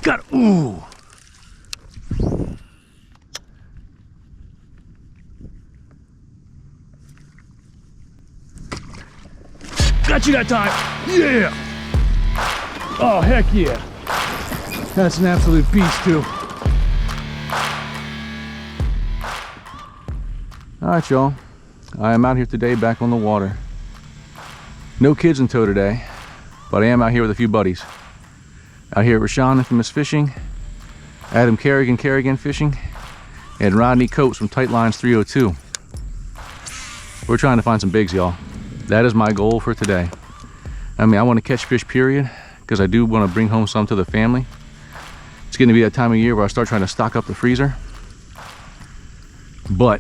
Got it. Ooh. Got you that time. Yeah. Oh, heck yeah. That's an absolute beast too. All right, y'all. I am out here today back on the water. No kids in tow today, but I am out here with a few buddies. Out here at Rashawn Infamous Fishing, Adam Kerrigan Fishing, and Rodney Coates from Tight Lines 302. We're trying to find some bigs, y'all. That is my goal for today. I mean, I want to catch fish, period, because I do want to bring home some to the family. It's going to be that time of year where I start trying to stock up the freezer. But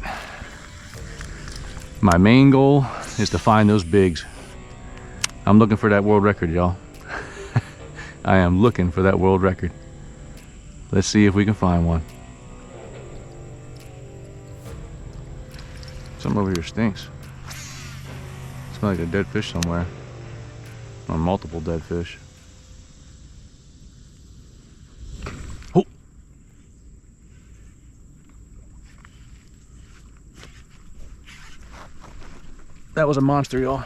my main goal is to find those bigs. I'm looking for that world record, y'all. I am looking for that world record. Let's see if we can find one. Something over here stinks. Smells like a dead fish somewhere. Or multiple dead fish. Oh! That was a monster, y'all.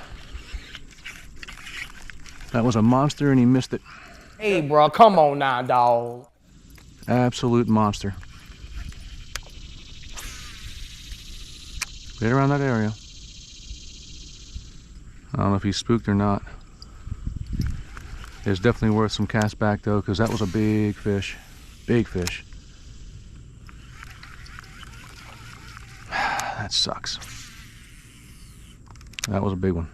That was a monster and he missed it. Hey, bro, come on now, dog. Absolute monster. Right around that area. I don't know if he's spooked or not. It's definitely worth some cast back though, because that was a big fish. Big fish. That sucks. That was a big one.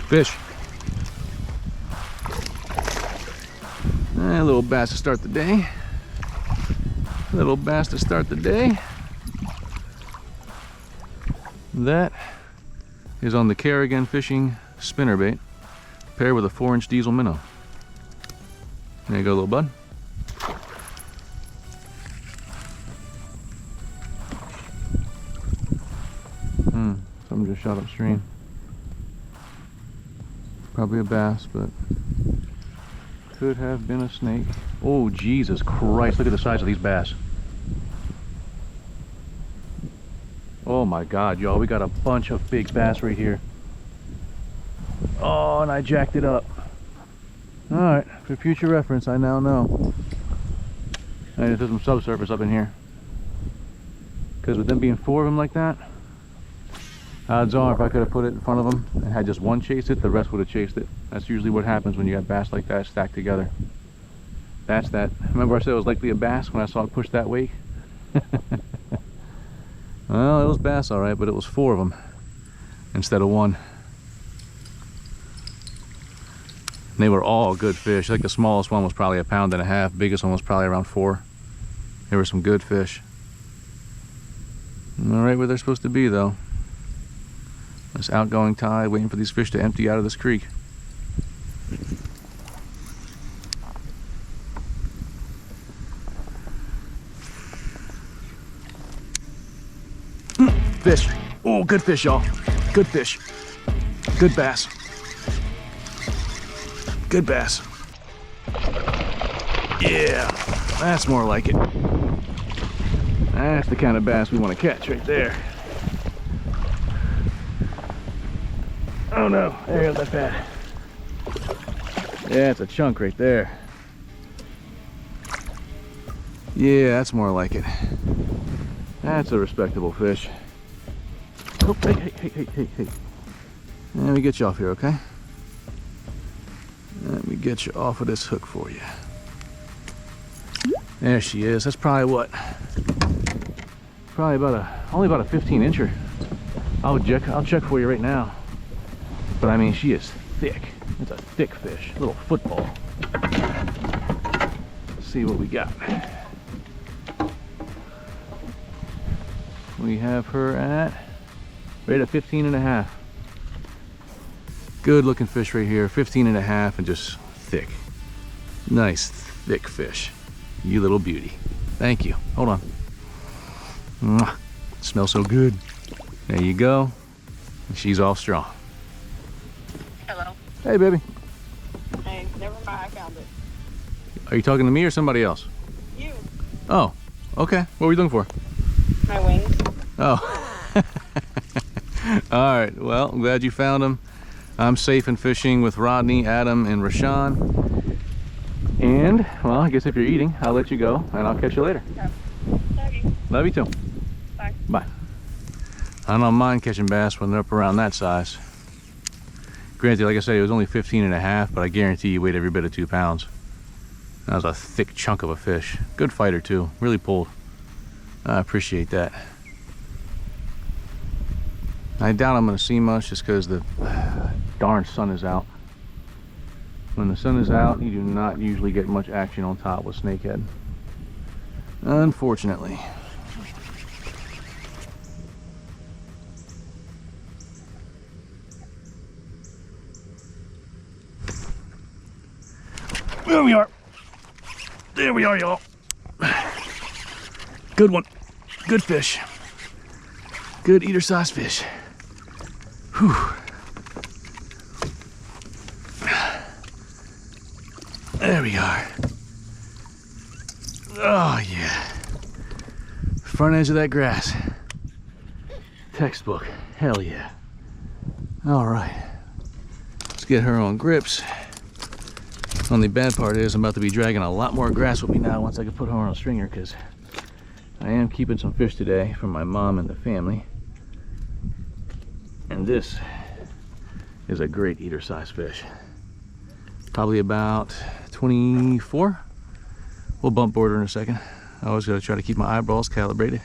Fish. A little bass to start the day. Little bass to start the day. That is on the Kerrigan Fishing spinnerbait, paired with a 4-inch diesel minnow. There you go, little bud. Something just shot upstream. Probably a bass, but could have been a snake. Oh, Jesus Christ, look at the size of these bass. Oh my God, y'all, we got a bunch of big bass right here. Oh, and I jacked it up. All right, for future reference, I now know. I need to put some subsurface up in here. Because with them being 4 of them like that, odds are if I could have put it in front of them and had just one chase it, the rest would have chased it. That's usually what happens when you have bass like that stacked together. That's that. Remember I said it was likely a bass when I saw it push that wake? Well, it was bass all right, but it was 4 of them instead of 1. And they were all good fish. I think the smallest one was probably 1.5 pounds. Biggest one was probably around 4. There were some good fish. All right where they're supposed to be though. This outgoing tide, waiting for these fish to empty out of this creek. Fish. Oh, good fish, y'all. Good fish. Good bass. Good bass. Yeah, that's more like it. That's the kind of bass we want to catch right there. Oh no, there goes that bad. Yeah, it's a chunk right there. Yeah, that's more like it. That's a respectable fish. Oh, hey. Let me get you off here, okay? Let me get you off of this hook for you. There she is. That's probably what? Probably only about a 15-incher. I'll check for you right now. But I mean, she is thick. It's a thick fish, a little football. Let's see what we got. We have her at right at 15.5. Good looking fish right here, 15.5 and just thick. Nice thick fish. You little beauty. Thank you. Hold on. Mwah. Smells so good. There you go. And she's all strong. Hello. Hey, baby. Hey, never mind, I found it. Are you talking to me or somebody else? You. Oh, okay. What were you looking for? My wings. Oh. All right. Well, I'm glad you found them. I'm safe and fishing with Rodney, Adam, and Rashawn. And, well, I guess if you're eating, I'll let you go, and I'll catch you later. Okay. Love you. Love you too. Bye. Bye. I don't mind catching bass when they're up around that size. Granted, like I said, it was only 15 and a half, but I guarantee you weighed every bit of 2 pounds. That was a thick chunk of a fish. Good fighter too, really pulled. I appreciate that. I doubt I'm gonna see much just because the darn sun is out. When the sun is out, you do not usually get much action on top with snakehead. Unfortunately. There we are. There we are, y'all. Good one. Good fish. Good eater-sized fish. Whew. There we are. Oh, yeah. Front edge of that grass. Textbook. Hell yeah. All right. Let's get her on grips. Only bad part is I'm about to be dragging a lot more grass with me now once I can put her on a stringer, because I am keeping some fish today for my mom and the family. And this is a great eater-sized fish. Probably about 24. We'll bump board her in a second. I always gotta try to keep my eyeballs calibrated.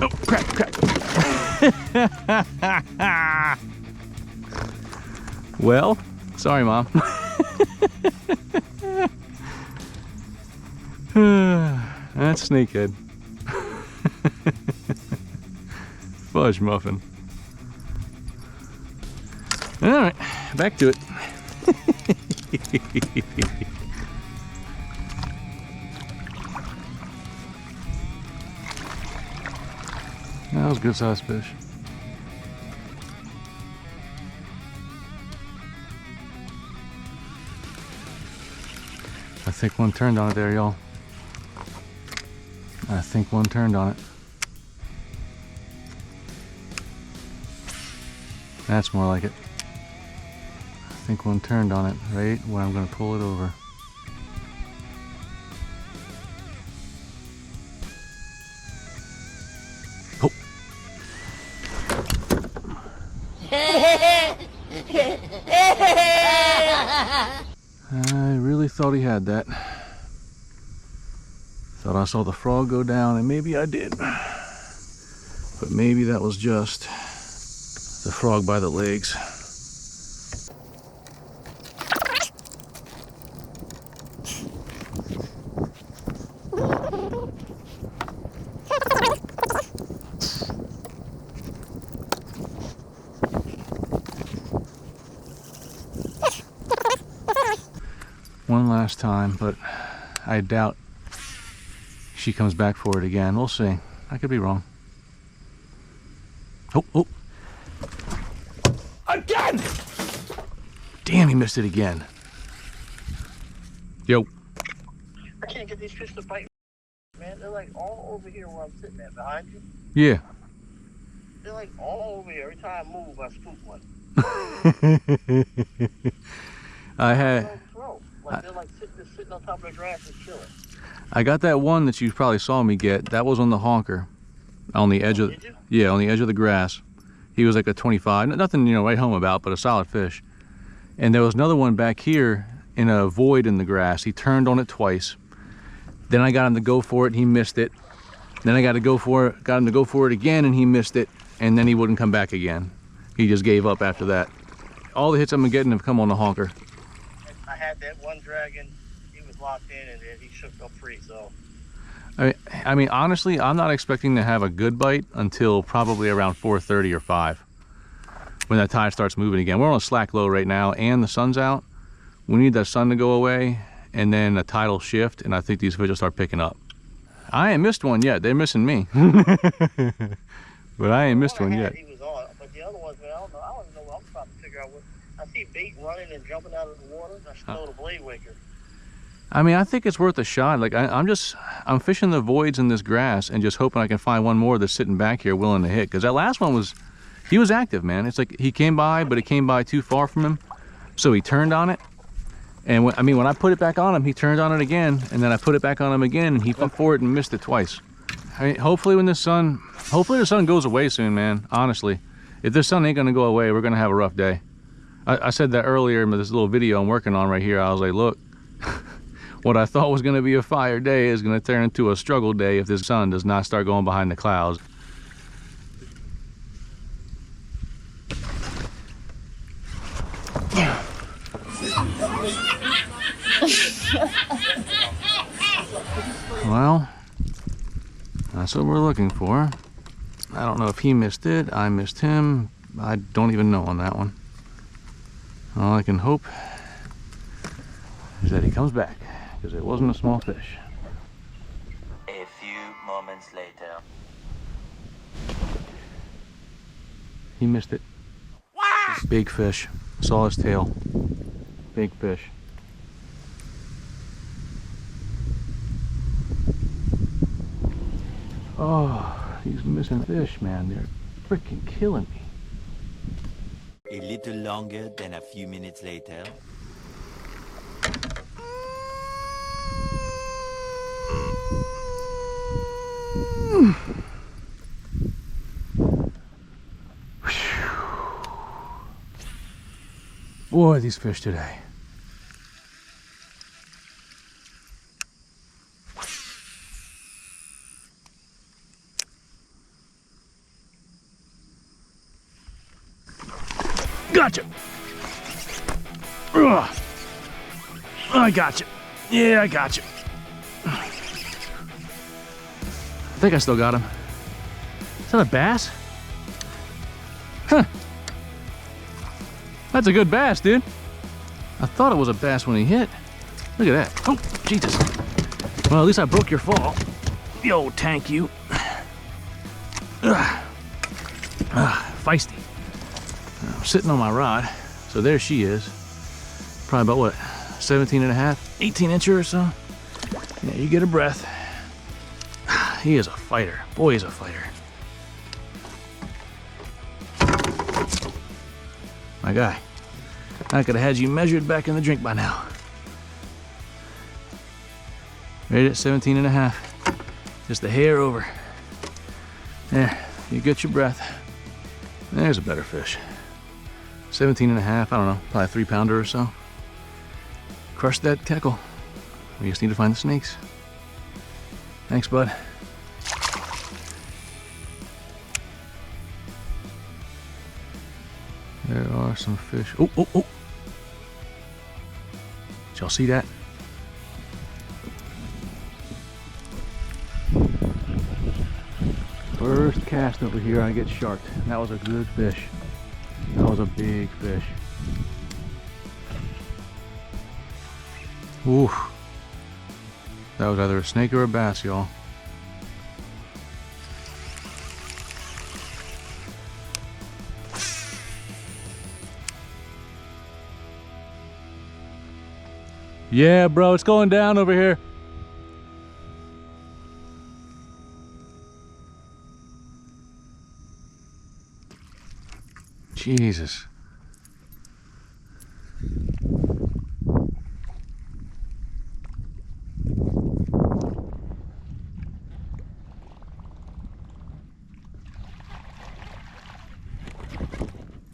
Oh, crap, crap. Well, sorry, Mom. That's snakehead. Fudge muffin. All right, back to it. That was a good sized fish. I think one turned on it there, y'all. I think one turned on it. That's more like it. I think one turned on it right when I'm going to pull it over. Oh. I really thought he had that. Thought I saw the frog go down, and maybe I did. But maybe that was just the frog by the legs. One last time, but I doubt she comes back for it again. We'll see. I could be wrong. Oh, oh. Again! Damn, he missed it again. Yo. I can't get these fish to bite, man. They're like all over here where I'm sitting at, behind you. Yeah. They're like all over here. Every time I move, I spook one. I had... Like they're like sitting on top of the grass and chilling. I got that one that you probably saw me get. That was on the honker, on the edge of, Did you? yeah, on the edge of the grass. He was like a 25, nothing, you know, right home about, but a solid fish. And there was another one back here in a void in the grass. He turned on it twice. Then I got him to go for it, and he missed it. Then I got him to go for it again, and he missed it. And then he wouldn't come back again. He just gave up after that. All the hits I've been getting have come on the honker. I had that one dragon. He was locked in, and then he shook up free. So. I mean, honestly, I'm not expecting to have a good bite until probably around 4:30 or 5, when that tide starts moving again. We're on a slack low right now, and the sun's out. We need that sun to go away, and then a tidal shift, and I think these fish will start picking up. I ain't missed one yet. They're missing me. But I ain't missed one yet. He was on, but the other ones, man, I don't know. I don't know. I'm trying to figure out what. I see bait running and jumping out of the water. I should throw the blade waker. I mean, I think it's worth a shot. Like I'm fishing the voids in this grass and just hoping I can find one more that's sitting back here willing to hit. Because that last one he was active, man. It's like he came by, but it came by too far from him, so he turned on it. And when I put it back on him, he turned on it again, and then I put it back on him again, and he went for it and missed it twice. I mean, hopefully the sun goes away soon, man. Honestly, if this sun ain't gonna go away, we're gonna have a rough day. I said that earlier in this little video I'm working on right here. I was like, look, what I thought was gonna be a fire day is gonna turn into a struggle day if this sun does not start going behind the clouds. Well, that's what we're looking for. I don't know if he missed it, I missed him. I don't even know on that one. All I can hope is that he comes back, because it wasn't a small fish. A few moments later. He missed it. Big fish. Saw his tail. Big fish. Oh, these missing fish, man. They're freaking killing me. A little longer than a few minutes later. Boy, these fish today. Gotcha. Ugh. I gotcha. Yeah, I gotcha. I think I still got him. Is that a bass? Huh. That's a good bass, dude. I thought it was a bass when he hit. Look at that. Oh, Jesus. Well, at least I broke your fall. Yo, tank you. Feisty. I'm sitting on my rod. So there she is. Probably about what, 17 and a half, 18 incher or so. Yeah, you get a breath. He is a fighter. Boy, he's a fighter. My guy. I could have had you measured back in the drink by now. Right at 17 and a half. Just a hair over. There, you get your breath. There's a better fish. 17 and a half, I don't know, probably a 3-pounder or so. Crushed that tackle. We just need to find the snakes. Thanks, bud. There are some fish. Oh, oh, oh. Did y'all see that? First cast over here, I get sharked. That was a good fish. That was a big fish. Ooh. That was either a snake or a bass, y'all. Yeah, bro, it's going down over here. Jesus.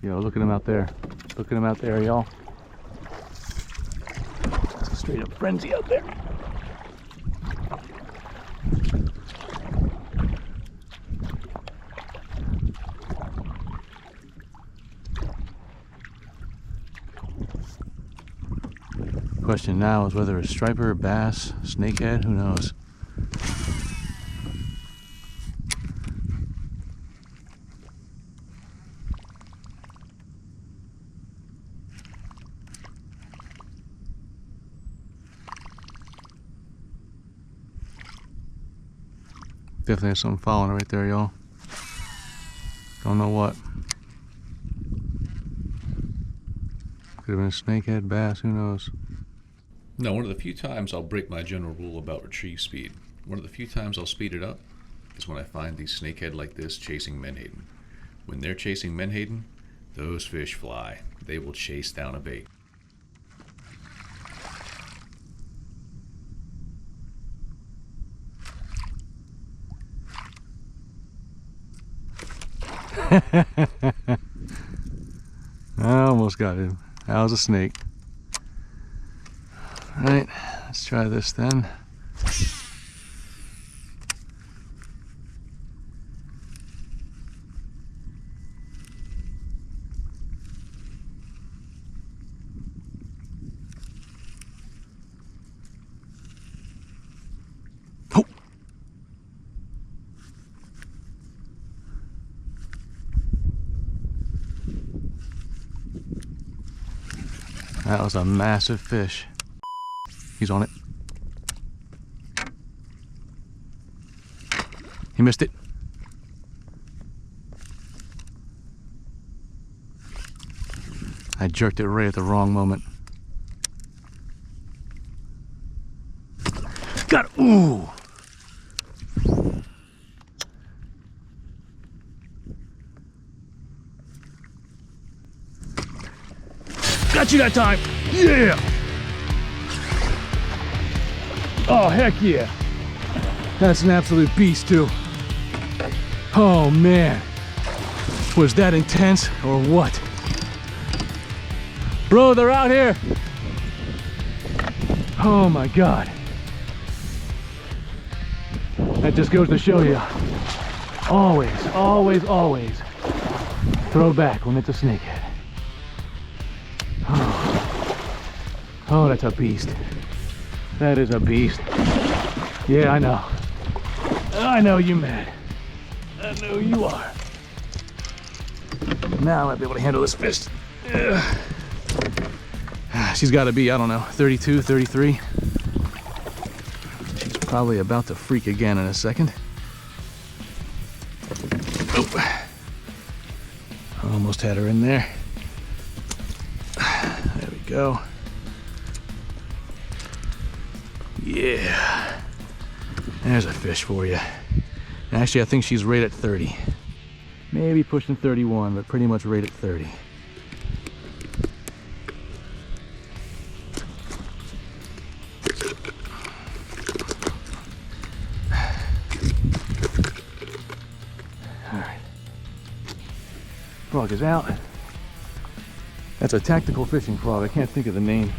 Yo, look at him out there. Look at him out there, y'all. That's a straight up frenzy out there. Question now is whether it's striper, bass, snakehead, who knows? definitely has something following right there, y'all. Don't know what. Could have been a snakehead, bass, who knows. Now, one of the few times I'll break my general rule about retrieve speed. One of the few times I'll speed it up is when I find these snakehead like this chasing menhaden. When they're chasing menhaden, those fish fly. They will chase down a bait. I almost got him. That was a snake. All right, let's try this then. Oh. That was a massive fish. He's on it. He missed it. I jerked it right at the wrong moment. Got it. Ooh. Got you that time. Yeah. Oh, heck yeah. That's an absolute beast too. Oh man. Was that intense or what? Bro, they're out here. Oh my God. That just goes to show you. Always, always, always throw back when it's a snakehead. Oh, that's a beast. That is a beast. Yeah, I know. I know you mad. I know you are. Now I might be able to handle this fish. Ugh. She's got to be, I don't know, 32, 33. She's probably about to freak again in a second. Oh. Almost had her in there. There we go. Yeah, there's a fish for you. Actually, I think she's right at 30. Maybe pushing 31, but pretty much right at 30. All right. Frog is out. That's a tactical fishing frog. I can't think of the name.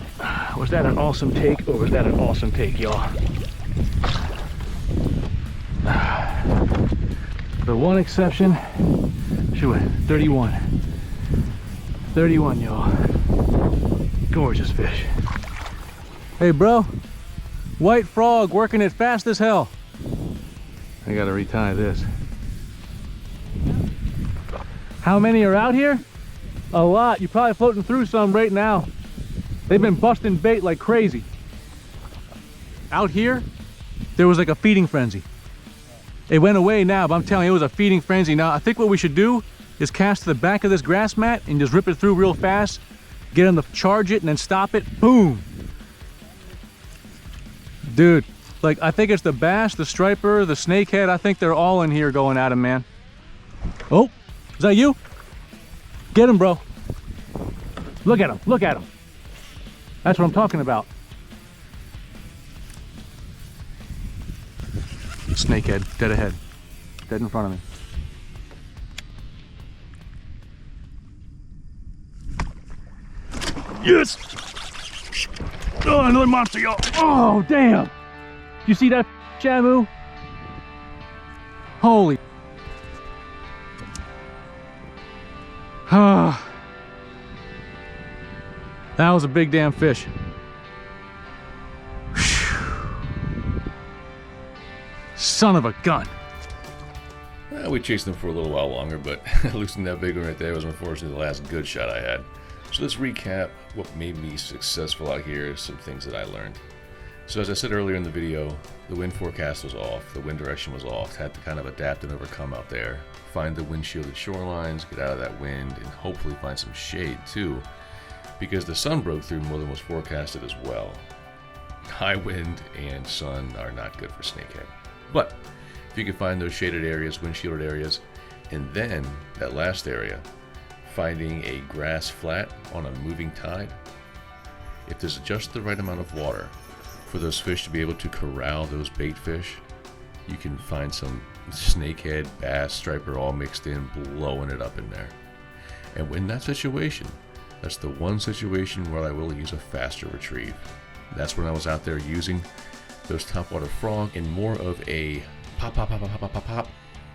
Was that an awesome take or was that an awesome take, y'all? The one exception, she went 31. 31, y'all. Gorgeous fish. Hey, bro. White frog working it fast as hell. I gotta retie this. How many are out here? A lot. You're probably floating through some right now. They've been busting bait like crazy. Out here, there was like a feeding frenzy. It went away now, but I'm telling you, it was a feeding frenzy. Now, I think what we should do is cast to the back of this grass mat and just rip it through real fast, get them to charge it and then stop it. Boom. Dude, like I think it's the bass, the striper, the snakehead. I think they're all in here going at him, man. Oh, is that you? Get him, bro. Look at him, look at him. That's what I'm talking about. Snakehead, dead ahead. Dead in front of me. Yes! Oh, another monster, y'all. Oh, damn. You see that, Shamu? Holy. Ah. That was a big damn fish. Son of a gun. We chased them for a little while longer, but losing that big one right there was unfortunately the last good shot I had. So let's recap what made me successful out here, some things that I learned. So as I said earlier in the video, the wind forecast was off, the wind direction was off, had to kind of adapt and overcome out there, find the wind shielded shorelines, get out of that wind, and hopefully find some shade too, because the sun broke through more than was forecasted as well. High wind and sun are not good for snakehead. But if you can find those shaded areas, wind shielded areas, and then that last area, finding a grass flat on a moving tide, if there's just the right amount of water for those fish to be able to corral those bait fish, you can find some snakehead, bass, striper all mixed in, blowing it up in there. And in that situation, that's the one situation where I will use a faster retrieve. That's when I was out there using those topwater frog in more of a pop, pop, pop, pop, pop, pop, pop,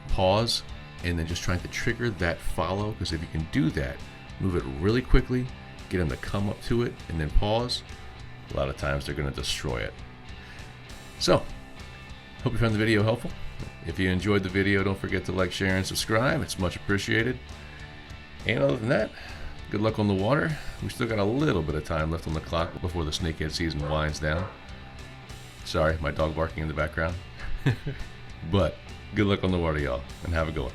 pause, and then just trying to trigger that follow, because if you can do that, move it really quickly, get them to come up to it, and then pause, a lot of times they're going to destroy it. So, hope you found the video helpful. If you enjoyed the video, don't forget to like, share, and subscribe. It's much appreciated. And other than that, good luck on the water. We still got a little bit of time left on the clock before the snakehead season winds down. Sorry, my dog barking in the background. But good luck on the water, y'all, and have a good one.